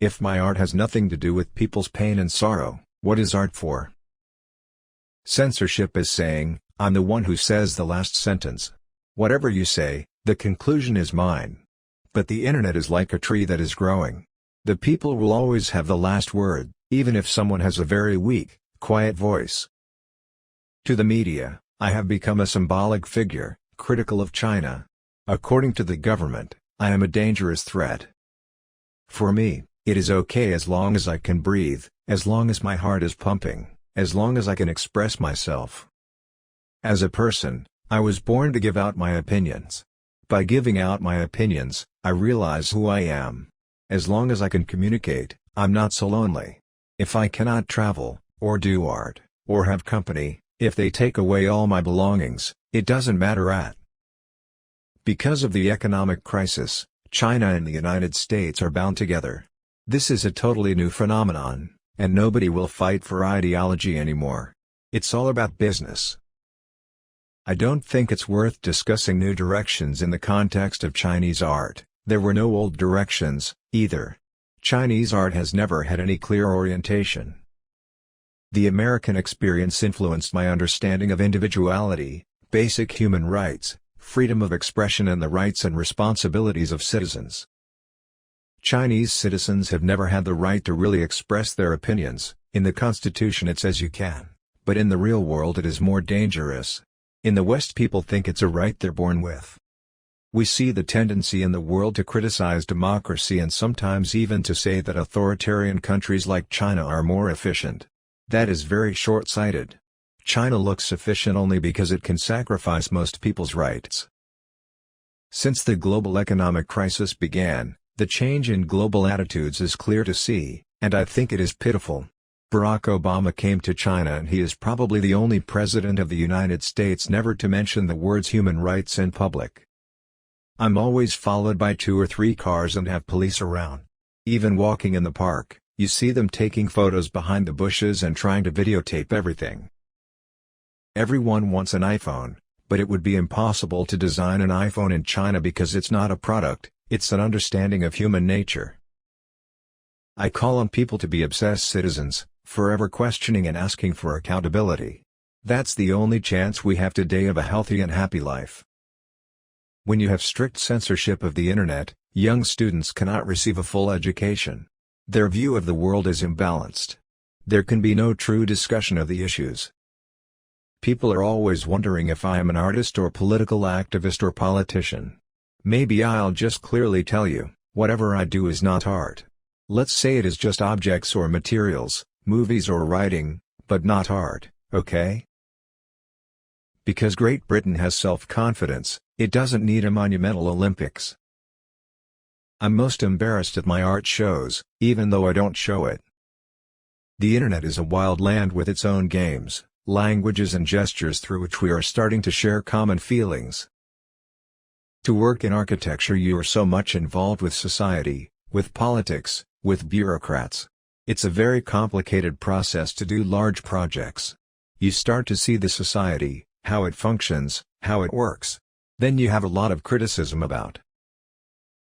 If my art has nothing to do with people's pain and sorrow, what is art for? Censorship is saying, I'm the one who says the last sentence. Whatever you say, the conclusion is mine. But the internet is like a tree that is growing. The people will always have the last word, even if someone has a very weak, quiet voice. To the media, I have become a symbolic figure, critical of China. According to the government, I am a dangerous threat. For me, it is okay as long as I can breathe, as long as my heart is pumping, as long as I can express myself. As a person, I was born to give out my opinions. By giving out my opinions, I realize who I am. As long as I can communicate, I'm not so lonely. If I cannot travel, or do art, or have company, if they take away all my belongings, it doesn't matter. Because of the economic crisis, China and the United States are bound together. This is a totally new phenomenon, and nobody will fight for ideology anymore. It's all about business. I don't think it's worth discussing new directions in the context of Chinese art. There were no old directions, either. Chinese art has never had any clear orientation. The American experience influenced my understanding of individuality, basic human rights, freedom of expression and the rights and responsibilities of citizens. Chinese citizens have never had the right to really express their opinions. In the Constitution it says you can, but in the real world it is more dangerous. In the West people think it's a right they're born with. We see the tendency in the world to criticize democracy and sometimes even to say that authoritarian countries like China are more efficient. That is very short-sighted. China looks efficient only because it can sacrifice most people's rights. Since the global economic crisis began, the change in global attitudes is clear to see, and I think it is pitiful. Barack Obama came to China and he is probably the only president of the United States never to mention the words human rights in public. I'm always followed by 2 or 3 cars and have police around. Even walking in the park, you see them taking photos behind the bushes and trying to videotape everything. Everyone wants an iPhone, but it would be impossible to design an iPhone in China because it's not a product, it's an understanding of human nature. I call on people to be obsessed citizens, forever questioning and asking for accountability. That's the only chance we have today of a healthy and happy life. When you have strict censorship of the internet, young students cannot receive a full education. Their view of the world is imbalanced. There can be no true discussion of the issues. People are always wondering if I am an artist or political activist or politician. Maybe I'll just clearly tell you, whatever I do is not art. Let's say it is just objects or materials, movies or writing, but not art, okay? Because Great Britain has self-confidence, it doesn't need a monumental Olympics. I'm most embarrassed at my art shows, even though I don't show it. The internet is a wild land with its own games, languages and gestures through which we are starting to share common feelings. To work in architecture you are so much involved with society, with politics, with bureaucrats. It's a very complicated process to do large projects. You start to see the society, how it functions, how it works. Then you have a lot of criticism about.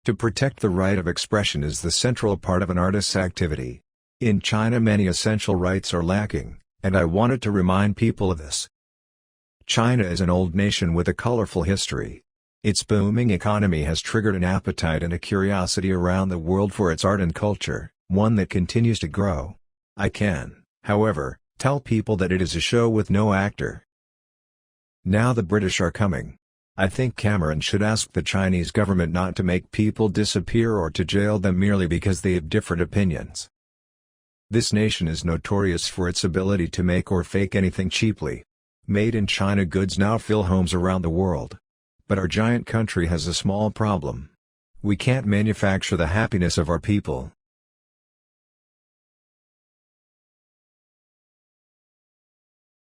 To protect the right of expression is the central part of an artist's activity. In China many essential rights are lacking, and I wanted to remind people of this. China is an old nation with a colorful history. Its booming economy has triggered an appetite and a curiosity around the world for its art and culture, one that continues to grow. I can, however, tell people that it is a show with no actor. Now the British are coming. I think Cameron should ask the Chinese government not to make people disappear or to jail them merely because they have different opinions. This nation is notorious for its ability to make or fake anything cheaply. Made in China goods now fill homes around the world. But our giant country has a small problem. We can't manufacture the happiness of our people.